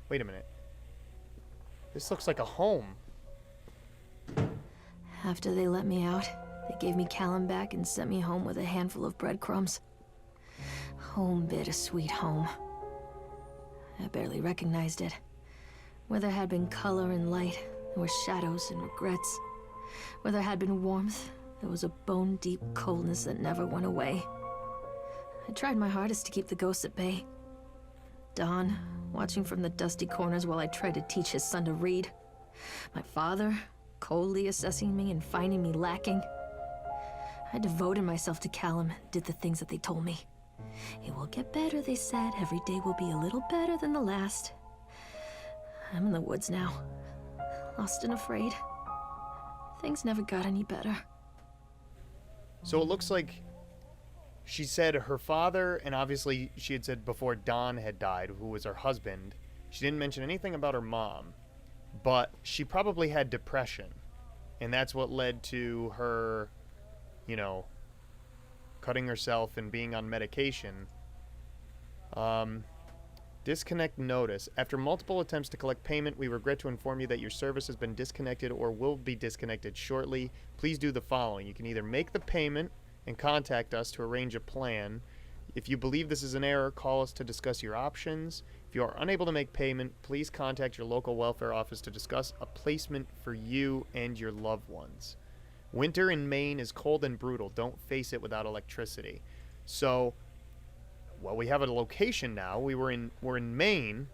Wait a minute. This looks like a home. After they let me out, they gave me Callum back and sent me home with a handful of breadcrumbs. Home, bittersweet home. I barely recognized it. Where there had been color and light, there were shadows and regrets. Where there had been warmth, there was a bone-deep coldness that never went away. I tried my hardest to keep the ghosts at bay. Don, watching from the dusty corners while I tried to teach his son to read. My father, coldly assessing me and finding me lacking. I devoted myself to Callum and did the things that they told me. It will get better, they said. Every day will be a little better than the last. I'm in the woods now, lost and afraid. Things never got any better. So it looks like she said her father, and obviously she had said before Don had died, who was her husband. She didn't mention anything about her mom, but she probably had depression. And that's what led to her, you know, cutting herself and being on medication. Disconnect notice. After multiple attempts to collect payment, we regret to inform you that your service has been disconnected or will be disconnected shortly. Please do the following. You can either make the payment and contact us to arrange a plan. If you believe this is an error, call us to discuss your options. If you are unable to make payment, please contact your local welfare office to discuss a placement for you and your loved ones. Winter in Maine is cold and brutal. Don't face it without electricity. So, well, we have a location now. We're in Maine.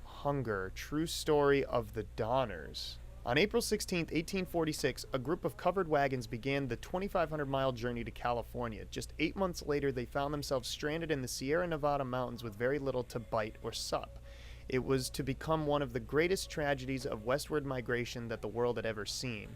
Hunger. True story of the Donners. On April 16th, 1846, a group of covered wagons began the 2,500-mile journey to California. Just 8 months later, they found themselves stranded in the Sierra Nevada mountains with very little to bite or sup. It was to become one of the greatest tragedies of westward migration that the world had ever seen.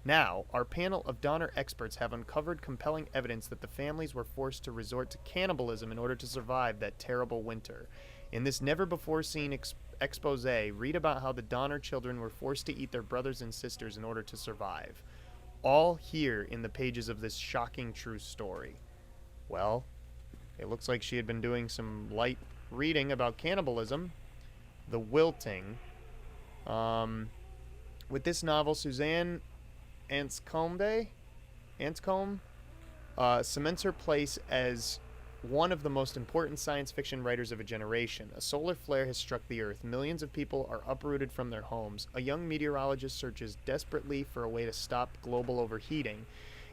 Now, our panel of Donner experts have uncovered compelling evidence that the families were forced to resort to cannibalism in order to survive that terrible winter. In this never-before-seen expose, read about how the Donner children were forced to eat their brothers and sisters in order to survive. All here in the pages of this shocking true story. Well, it looks like she had been doing some light reading about cannibalism. The Wilting. With this novel, Suzanne Anscombe cements her place as one of the most important science fiction writers of a generation. A solar flare has struck the Earth. Millions of people are uprooted from their homes. A young meteorologist searches desperately for a way to stop global overheating.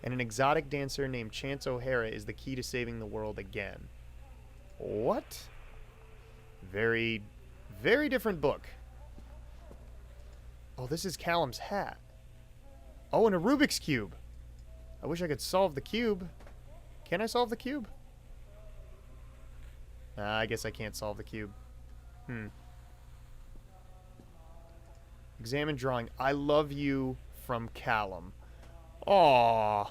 And an exotic dancer named Chance O'Hara is the key to saving the world again. What? Very, very different book. Oh, this is Callum's hat. Oh, and a Rubik's Cube. I wish I could solve the cube. Can I solve the cube? I guess I can't solve the cube. Examine drawing. I love you from Callum. Aww.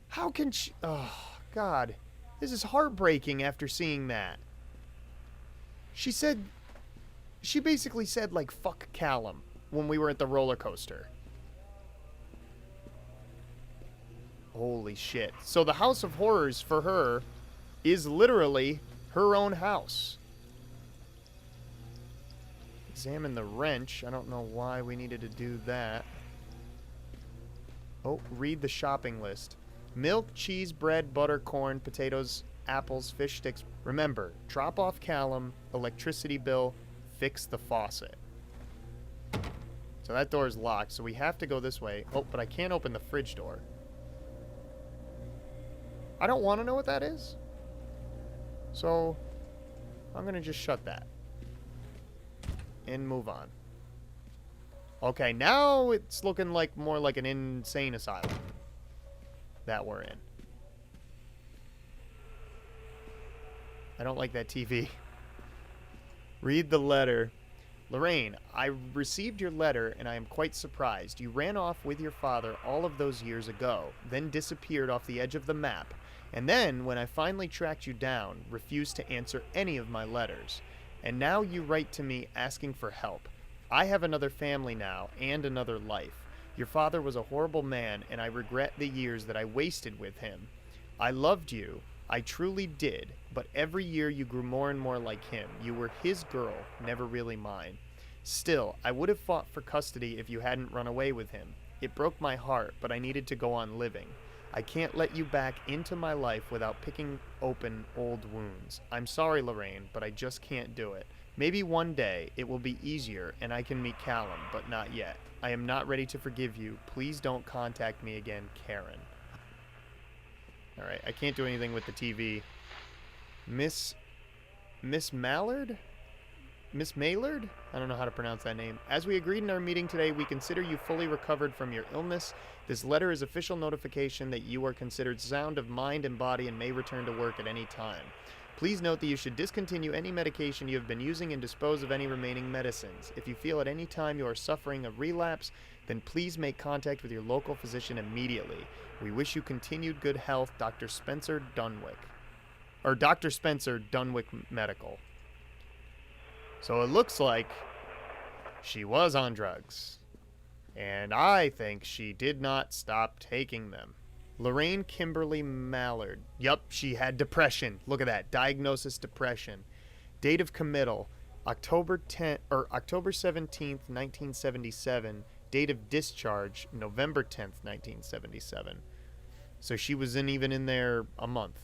How can she... Oh, God. This is heartbreaking after seeing that. She said... She basically said, like, fuck Callum when we were at the roller coaster. Holy shit. So the House of Horrors for her is literally her own house. Examine the wrench. I don't know why we needed to do that. Oh, read the shopping list. Milk, cheese, bread, butter, corn, potatoes, apples, fish sticks. Remember, drop off Callum, electricity bill, fix the faucet. So that door is locked, so we have to go this way. Oh, but I can't open the fridge door. I don't want to know what that is. So, I'm going to just shut that. And move on. Okay, now it's looking like more like an insane asylum that we're in. I don't like that TV. Read the letter. Lorraine, I received your letter and I am quite surprised. You ran off with your father all of those years ago, then disappeared off the edge of the map. And then, when I finally tracked you down, refused to answer any of my letters. And now you write to me asking for help. I have another family now, and another life. Your father was a horrible man, and I regret the years that I wasted with him. I loved you. I truly did, but every year you grew more and more like him. You were his girl, never really mine. Still, I would have fought for custody if you hadn't run away with him. It broke my heart, but I needed to go on living. I can't let you back into my life without picking open old wounds. I'm sorry, Lorraine, but I just can't do it. Maybe one day it will be easier and I can meet Callum, but not yet. I am not ready to forgive you. Please don't contact me again, Karen. Alright, I can't do anything with the TV. Miss Mallard? Miss Maylard? I don't know how to pronounce that name. As we agreed in our meeting today, we consider you fully recovered from your illness. This letter is official notification that you are considered sound of mind and body and may return to work at any time. Please note that you should discontinue any medication you have been using and dispose of any remaining medicines. If you feel at any time you are suffering a relapse, then please make contact with your local physician immediately. We wish you continued good health, Dr. Spencer Dunwick. Or Dr. Spencer Dunwick Medical. So it looks like she was on drugs. And I think she did not stop taking them. Lorraine Kimberly Mallard. Yup, she had depression. Look at that. Diagnosis depression. Date of committal October 17th, 1977. Date of discharge November 10th, 1977. So she was even in there a month.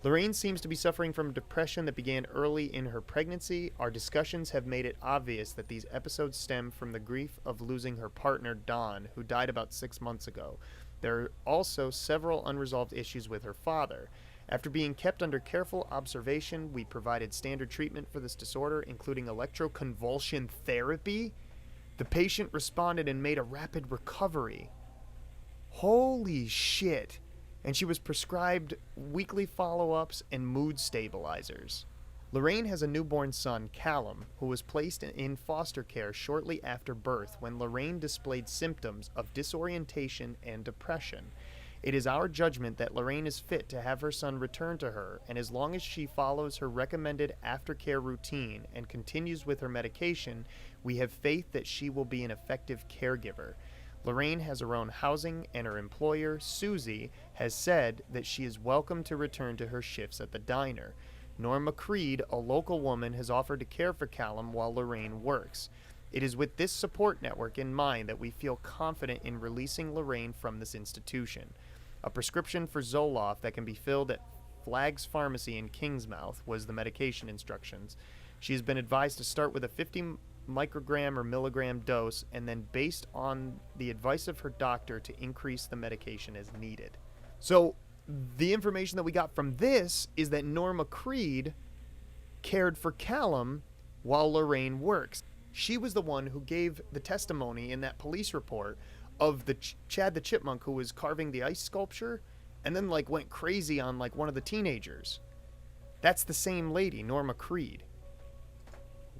Lorraine seems to be suffering from depression that began early in her pregnancy. Our discussions have made it obvious that these episodes stem from the grief of losing her partner, Don, who died about 6 months ago. There are also several unresolved issues with her father. After being kept under careful observation, we provided standard treatment for this disorder, including electroconvulsion therapy. The patient responded and made a rapid recovery. Holy shit. And she was prescribed weekly follow-ups and mood stabilizers. Lorraine has a newborn son, Callum, who was placed in foster care shortly after birth when Lorraine displayed symptoms of disorientation and depression. It is our judgment that Lorraine is fit to have her son returned to her, and as long as she follows her recommended aftercare routine and continues with her medication, we have faith that she will be an effective caregiver. Lorraine has her own housing, and her employer, Susie, has said that she is welcome to return to her shifts at the diner. Norma Creed, a local woman, has offered to care for Callum while Lorraine works. It is with this support network in mind that we feel confident in releasing Lorraine from this institution. A prescription for Zoloft that can be filled at Flagg's Pharmacy in Kingsmouth was the medication instructions. She has been advised to start with a 50 microgram or milligram dose, and then based on the advice of her doctor to increase the medication as needed. So the information that we got from this is that Norma Creed cared for Callum while Lorraine works. She was the one who gave the testimony in that police report of the Chad the Chipmunk who was carving the ice sculpture and then went crazy on one of the teenagers. That's the same lady, Norma Creed.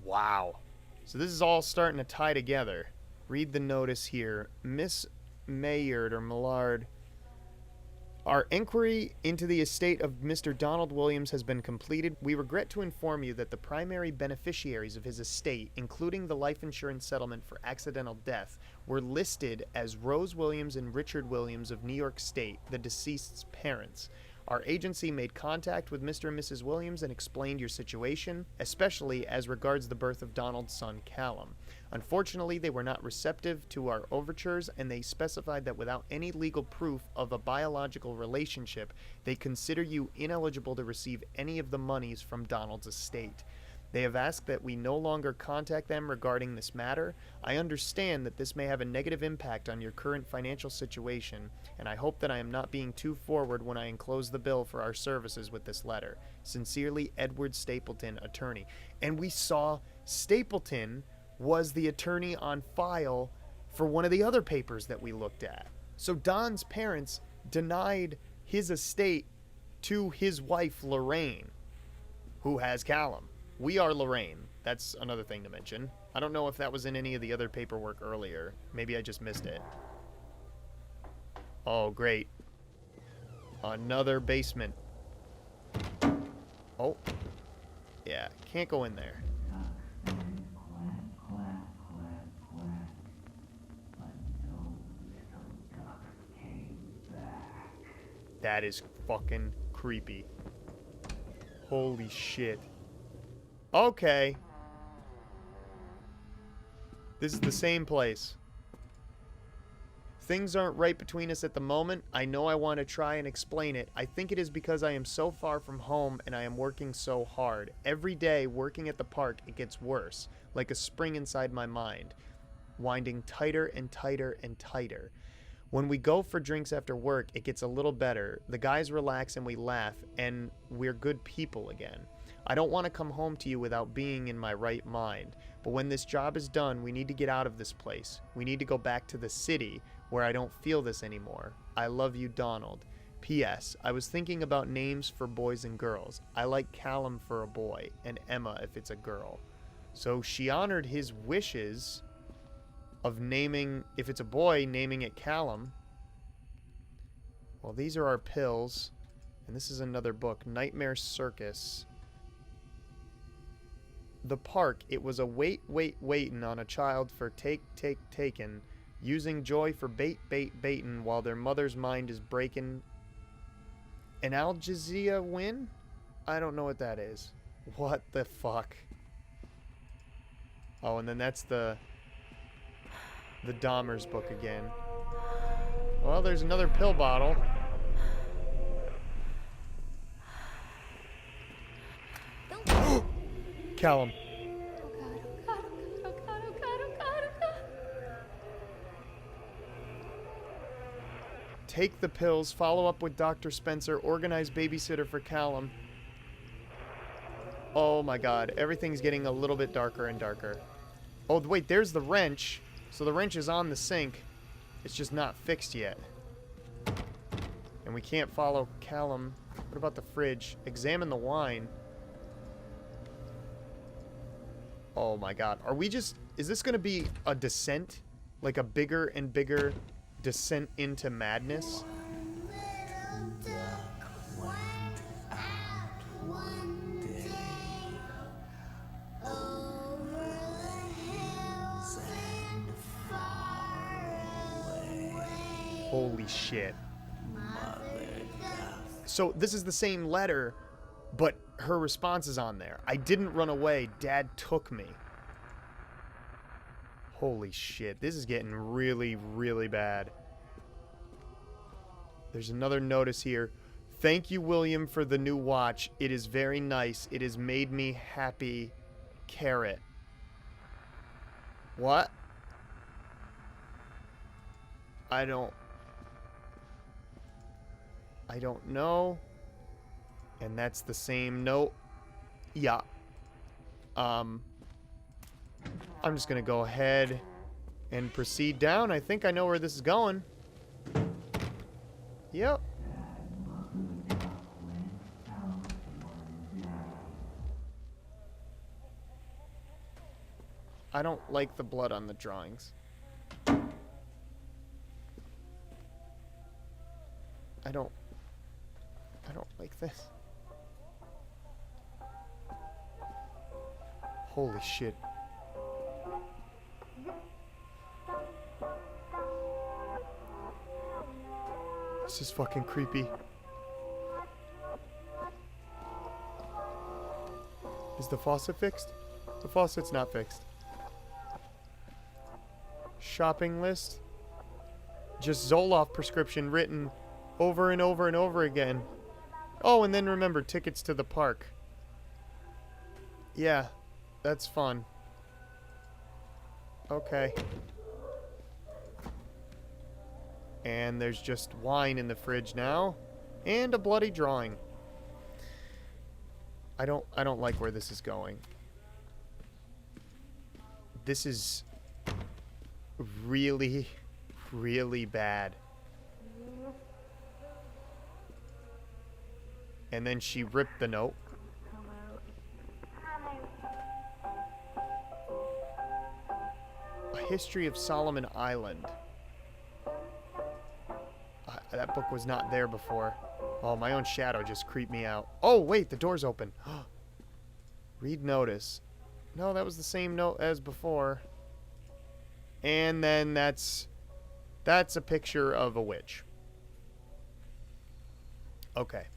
Wow. So this is all starting to tie together. Read the notice here. Miss Maynard or Millard. Our inquiry into the estate of Mr. Donald Williams has been completed. We regret to inform you that the primary beneficiaries of his estate, including the life insurance settlement for accidental death, were listed as Rose Williams and Richard Williams of New York State, the deceased's parents. Our agency made contact with Mr. and Mrs. Williams and explained your situation, especially as regards the birth of Donald's son, Callum. Unfortunately, they were not receptive to our overtures, and they specified that without any legal proof of a biological relationship, they consider you ineligible to receive any of the monies from Donald's estate. They have asked that we no longer contact them regarding this matter. I understand that this may have a negative impact on your current financial situation, and I hope that I am not being too forward when I enclose the bill for our services with this letter. Sincerely, Edward Stapleton, attorney. And we saw Stapleton was the attorney on file for one of the other papers that we looked at. So Don's parents denied his estate to his wife, Lorraine, who has Callum. We are Lorraine. That's another thing to mention. I don't know if that was in any of the other paperwork earlier. Maybe I just missed it. Oh, great. Another basement. Oh. Yeah, can't go in there. That is fucking creepy. Holy shit. Okay. This is the same place. Things aren't right between us at the moment. I know I want to try and explain it. I think it is because I am so far from home and I am working so hard. Every day working at the park, it gets worse, like a spring inside my mind, winding tighter and tighter and tighter. When we go for drinks after work, it gets a little better. The guys relax and we laugh, and we're good people again. I don't want to come home to you without being in my right mind. But when this job is done, we need to get out of this place. We need to go back to the city where I don't feel this anymore. I love you, Donald. P.S. I was thinking about names for boys and girls. I like Callum for a boy and Emma if it's a girl. So she honored his wishes of naming, if it's a boy, naming it Callum. Well, these are our pills. And this is another book, Nightmare Circus. The park, it was a waitin' on a child for taken, using joy for baitin' while their mother's mind is breaking. An Algesia win? I don't know what that is. What the fuck? Oh, and then that's the Dahmer's book again. Well, there's another pill bottle. Callum. Oh God, oh God, oh God, oh God, oh God, oh God, oh God. Take the pills, follow up with Dr. Spencer, organize babysitter for Callum. Oh my God, everything's getting a little bit darker and darker. Oh, wait, there's the wrench. So the wrench is on the sink. It's just not fixed yet. And we can't follow Callum. What about the fridge? Examine the wine. Oh my God. Are we just... Is this going to be a descent? Like a bigger and bigger descent into madness? Holy shit. So this is the same letter, but her response is on there. I didn't run away. Dad took me. Holy shit. This is getting really, really bad. There's another notice here. Thank you, William, for the new watch. It is very nice. It has made me happy. Carrot. What? I don't know. And that's the same note. Yeah. I'm just gonna go ahead and proceed down. I think I know where this is going. Yep. I don't like the blood on the drawings. I don't like this. Holy shit. This is fucking creepy. Is the faucet fixed? The faucet's not fixed. Shopping list. Just Zoloft prescription written over and over and over again. Oh, and then remember, tickets to the park. Yeah, that's fun. Okay. And there's just wine in the fridge now. And a bloody drawing. I don't like where this is going. This is really, really bad. And then she ripped the note. A History of Solomon Island. That book was not there before. Oh, my own shadow just creeped me out. Oh, wait, the door's open. Read notice. No, that was the same note as before. And then that's a picture of a witch. Okay.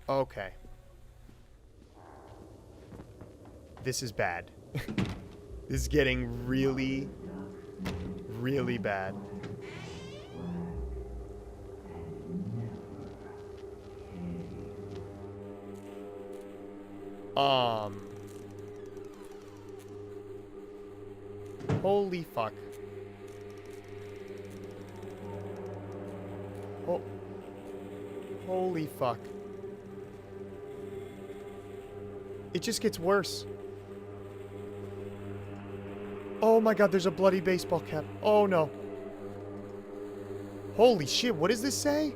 Okay. This is bad. This is getting really, really bad. Holy fuck. Oh. Holy fuck. It just gets worse. Oh my god, there's a bloody baseball cap. Oh no. Holy shit, what does this say?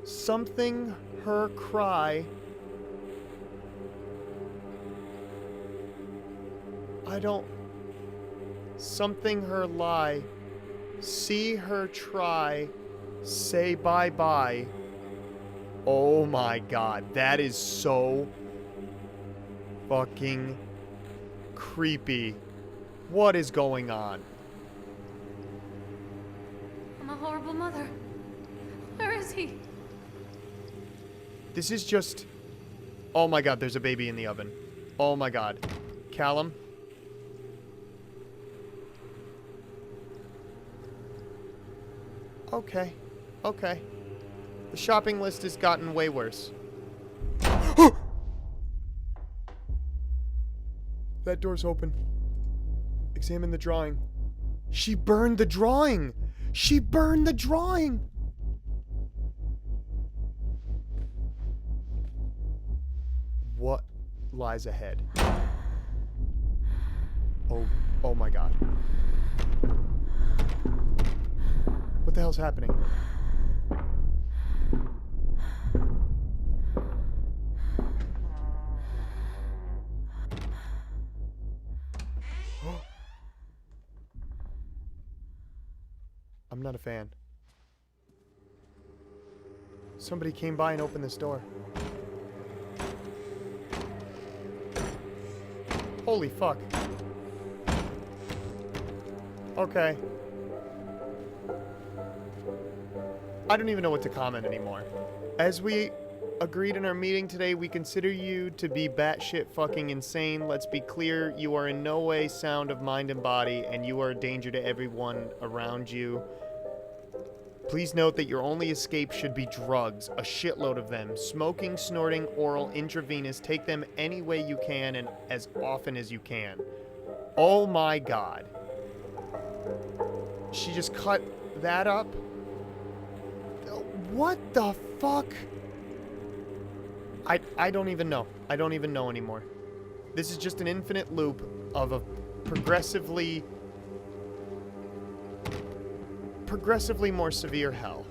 Something her cry. I don't... Something her lie. See her try. Say bye-bye. Oh my god, that is so fucking creepy. What is going on? I'm a horrible mother. Where is he? This is just... Oh my god, there's a baby in the oven. Oh my god. Callum? Okay. Okay. The shopping list has gotten way worse. That door's open. Examine the drawing. She burned the drawing! She burned the drawing! What lies ahead? Oh my god. What the hell's happening? I'm not a fan. Somebody came by and opened this door. Holy fuck. Okay. I don't even know what to comment anymore. As we agreed in our meeting today, we consider you to be batshit fucking insane. Let's be clear, you are in no way sound of mind and body, and you are a danger to everyone around you. Please note that your only escape should be drugs, a shitload of them. Smoking, snorting, oral, intravenous. Take them any way you can and as often as you can. Oh my god. She just cut that up? What the fuck? I don't even know. I don't even know anymore. This is just an infinite loop of a progressively more severe hell.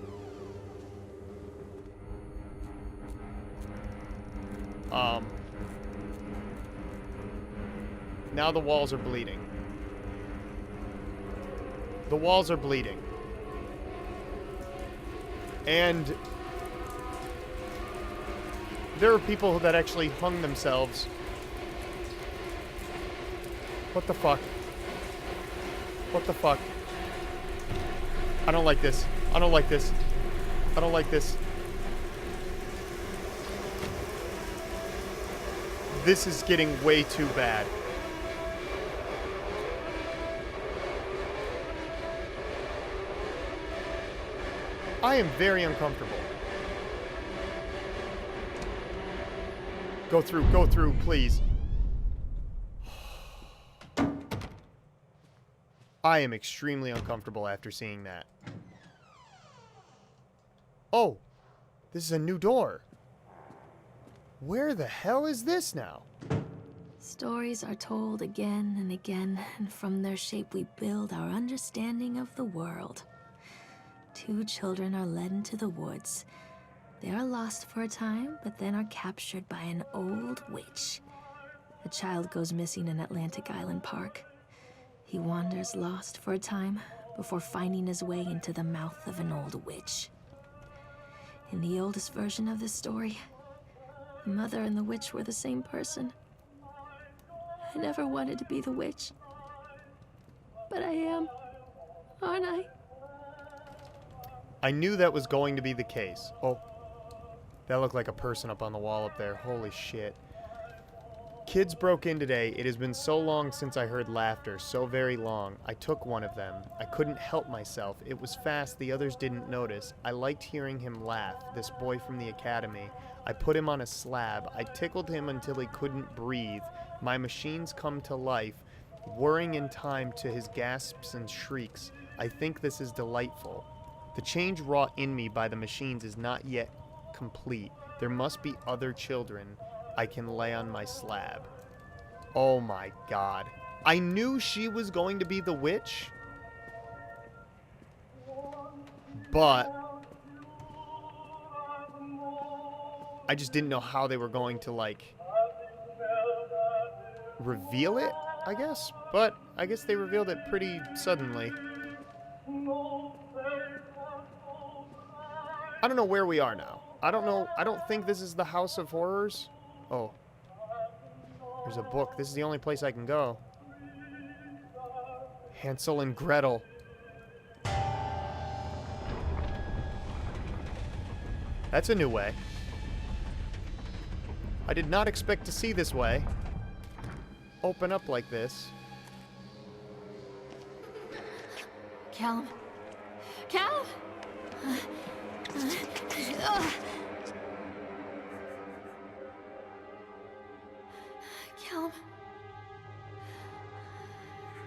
Now the walls are bleeding. The walls are bleeding. And there are people that actually hung themselves. What the fuck? What the fuck? I don't like this. I don't like this. I don't like this. This is getting way too bad. I am very uncomfortable. Go through, please. I am extremely uncomfortable after seeing that. Oh, this is a new door. Where the hell is this now? Stories are told again and again, and from their shape we build our understanding of the world. Two children are led into the woods. They are lost for a time, but then are captured by an old witch. A child goes missing in Atlantic Island Park. He wanders lost for a time before finding his way into the mouth of an old witch. In the oldest version of this story, the mother and the witch were the same person. I never wanted to be the witch, but I am, aren't I? I knew that was going to be the case. Oh. That looked like a person up on the wall up there. Holy shit. Kids broke in today. It has been so long since I heard laughter. So very long. I took one of them. I couldn't help myself. It was fast. The others didn't notice. I liked hearing him laugh. This boy from the academy. I put him on a slab. I tickled him until he couldn't breathe. My machines come to life, whirring in time to his gasps and shrieks. I think this is delightful. The change wrought in me by the machines is not yet complete. There must be other children I can lay on my slab. Oh my god. I knew she was going to be the witch, but I just didn't know how they were going to, like, reveal it, I guess. But I guess they revealed it pretty suddenly. I don't know where we are now. I don't know. I don't think this is the House of Horrors. Oh. There's a book. This is the only place I can go. Hansel and Gretel. That's a new way. I did not expect to see this way. Open up like this. Callum? Callum? Callum?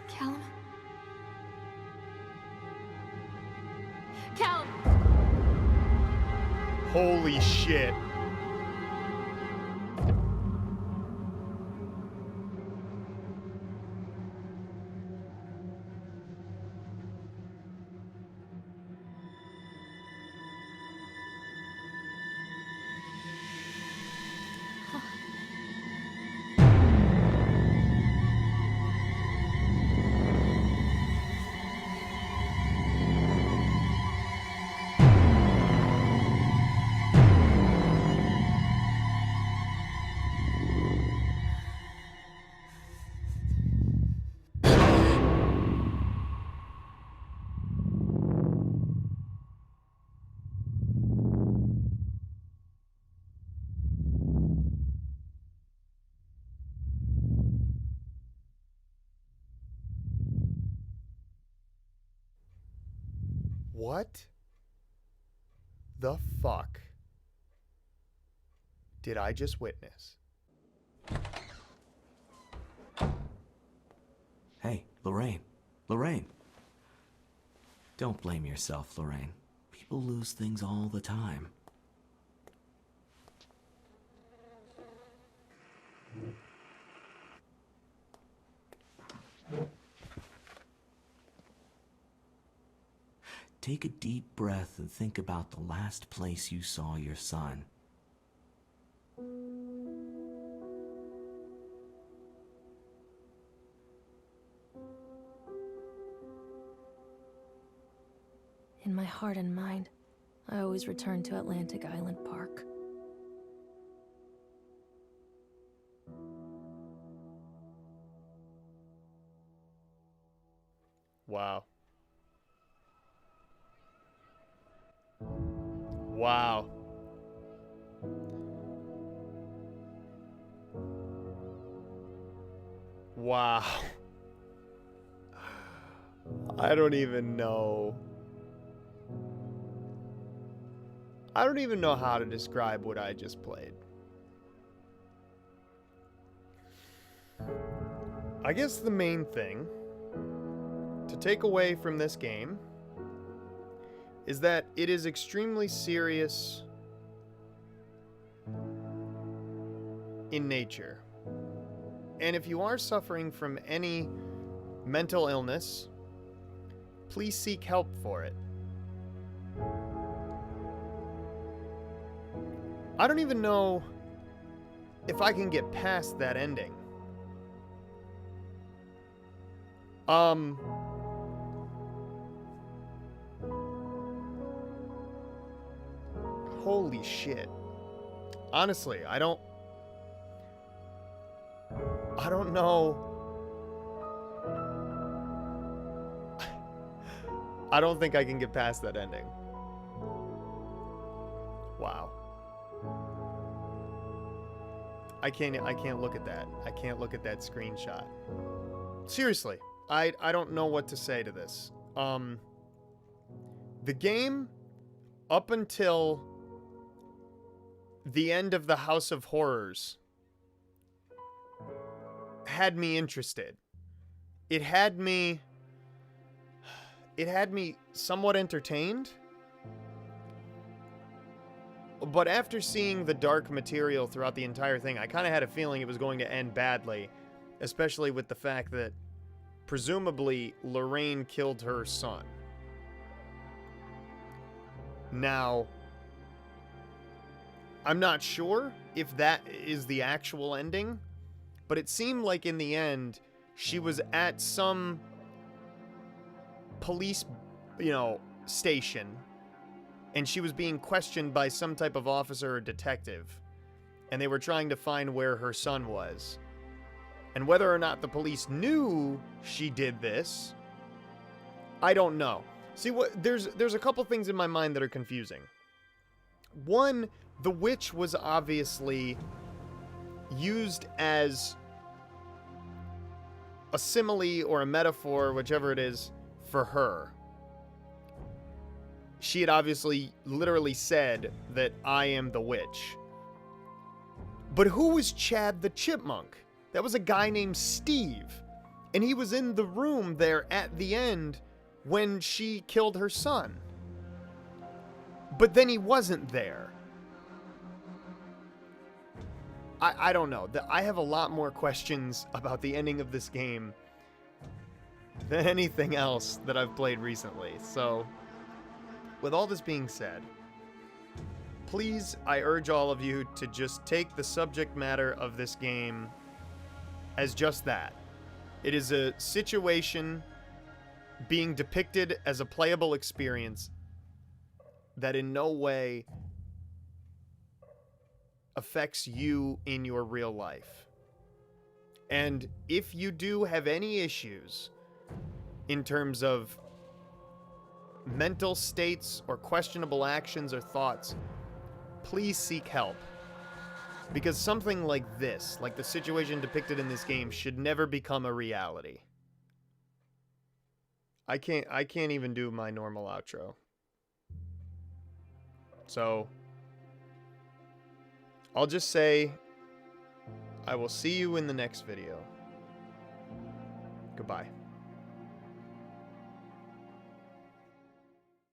Callum? Callum! Holy shit. What the fuck did I just witness? Hey, Lorraine. Lorraine. Don't blame yourself, Lorraine. People lose things all the time. Take a deep breath and think about the last place you saw your son. In my heart and mind, I always return to Atlantic Island Park. Wow. Wow. Wow. I don't even know. I don't even know how to describe what I just played. I guess the main thing to take away from this game is that it is extremely serious in nature. And if you are suffering from any mental illness, please seek help for it. I don't even know if I can get past that ending. Holy shit. Honestly, I don't know. I don't think I can get past that ending. Wow. I can't look at that. I can't look at that screenshot. Seriously, I don't know what to say to this. The game, up until the end of the House of Horrors, had me interested. It had me somewhat entertained. But after seeing the dark material throughout the entire thing, I kind of had a feeling it was going to end badly, especially with the fact that presumably Lorraine killed her son. Now, I'm not sure if that is the actual ending, but it seemed like in the end, she was at some police, station, and she was being questioned by some type of officer or detective, and they were trying to find where her son was. And whether or not the police knew she did this, I don't know. See, there's a couple things in my mind that are confusing. One, the witch was obviously used as a simile or a metaphor, whichever it is, for her. She had obviously literally said that I am the witch. But who was Chad the Chipmunk? That was a guy named Steve. And he was in the room there at the end when she killed her son. But then he wasn't there. I don't know. I have a lot more questions about the ending of this game than anything else that I've played recently. So, with all this being said, please, I urge all of you to just take the subject matter of this game as just that. It is a situation being depicted as a playable experience that in no way affects you in your real life. And if you do have any issues in terms of mental states or questionable actions or thoughts, please seek help. Because something like this, like the situation depicted in this game, should never become a reality. I can't even do my normal outro. So, I'll just say, I will see you in the next video. Goodbye.